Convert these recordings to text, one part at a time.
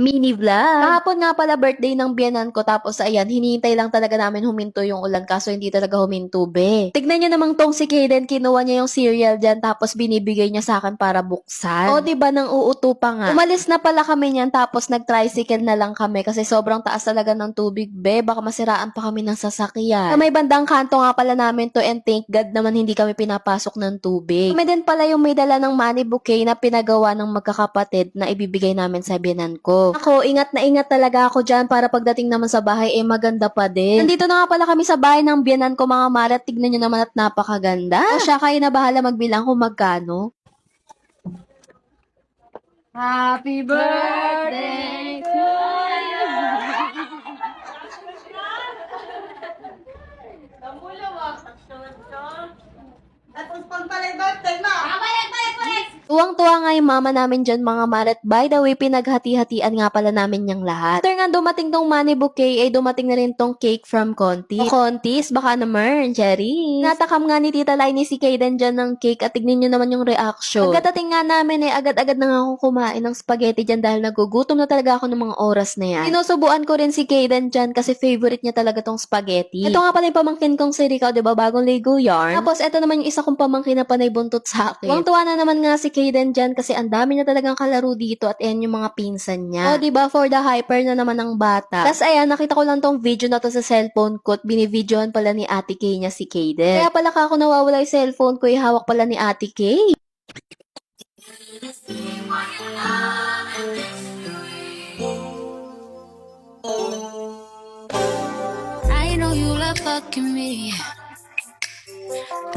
Mini vlog. Kahapon nga pala birthday ng biyenan ko tapos ayan, hinihintay lang talaga namin huminto yung ulan kaso hindi talaga huminto be. Tignan niyo namang tong si Kaden, kinuha niya yung cereal dyan tapos binibigay niya sa akin para buksan. O diba nang uuto pa nga. Umalis na pala kami niyan tapos nag-tricycle na lang kami kasi sobrang taas talaga ng tubig be. Baka masiraan pa kami ng sasakyan. Sa may bandang kanto nga pala namin to and thank God naman hindi kami pinapasok ng tubig. Kami din pala yung may dala ng money bouquet na pinagawa ng magkakapatid na ibibigay namin sa biyenan ko. Ako, ingat na ingat talaga ako dyan para pagdating naman sa bahay, maganda pa din. Nandito na nga pala kami sa bahay ng biyenan ko mga mare at tignan nyo naman at napakaganda. O siya, kayo na bahala magbilang kung magkano. Happy birthday to you. Tapos pang pala birthday mo. Tuwang-tuwa nga yung mama namin dyan mga maret. By the way, pinaghati-hatian nga pala namin yung lahat. After nga dumating tong money bouquet, ay dumating na rin tong cake from Conti. O Contis, baka naman, cherries. Natakam nga ni Tita Lainey si Kaden dyan ng cake at tignan nyo naman yung reaction. Pagkatating nga namin agad-agad na nga ako kumain ng spaghetti dyan dahil nagugutom na talaga ako ng mga oras na yan. Sinusubuan ko rin si Kaden dyan kasi favorite niya talaga tong spaghetti. Ito nga pala yung pamangkin kong si Rico, diba? Bagong Lego yarn. Tapos ito naman yung isa kong pamangkin na panay buntot sa akin. Tuwang-tuwa na naman nga si Kaden dyan kasi ang dami niya talagang kalaro dito at yan yung mga pinsan niya. O, diba, for the hyper na naman ng bata. Tapos ayan, nakita ko lang tong video na to sa cellphone ko at binivdeohan pala ni Ate Kay niya si Kaden. Kaya pala ako nawawala yung cellphone ko, hawak pala ni Ate Kay. I know you love fucking me.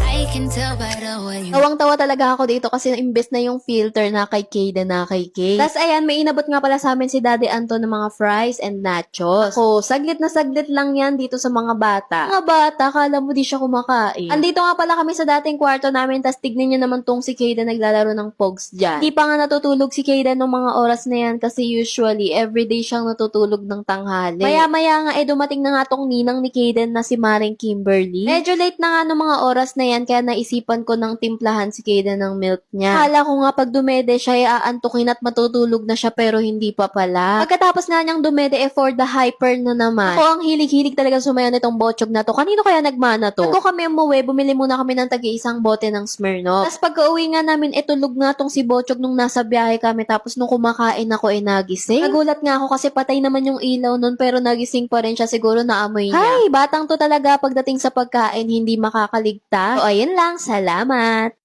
I can tell by the way you Tawang-tawa talaga ako dito kasi imbes na yung filter na kay Kaden na kay Kay. Tapos ayan, may inabot nga pala sa amin si Daddy Anton ng mga fries and nachos. Ako, saglit na saglit lang yan dito sa mga bata. Mga bata, kala mo di siya kumakain. Andito nga pala kami sa dating kwarto namin, tapos tignan nyo naman tong si Kaden naglalaro ng pogs dyan. Hindi pa nga natutulog si Kaden ng mga oras na yan kasi usually, everyday siyang natutulog ng tanghali. Maya-maya nga dumating na nga tong ninang ni Kaden na si Maring Kimberly. Medyo late na nga ng mga oras na yan, kaya naisipan ko ng timplahan si Kaden ng milk niya. Kala ko nga pag dumede siya, aantukin at matutulog na siya pero hindi pa pala. Pagkatapos nga niyang dumede, for the hyper na naman. Ako ang hilig-hilig talaga sumayaw nitong bochog na to. Kanino kaya nagmana to? Bago kami umuwi, bumili muna kami ng tagi-isang bote ng Smirnoff. Tapos pagka-uwi nga namin, tulog nga tong si bochog nung nasa biyahe kami. Tapos nung kumakain ako, nagising. Nagulat nga ako kasi patay naman yung ilaw nun pero nagising pa rin siya, siguro naamoy niya. Hay, batang to talaga pagdating sa pagkain, hindi makakaligtas. So ayun lang, salamat!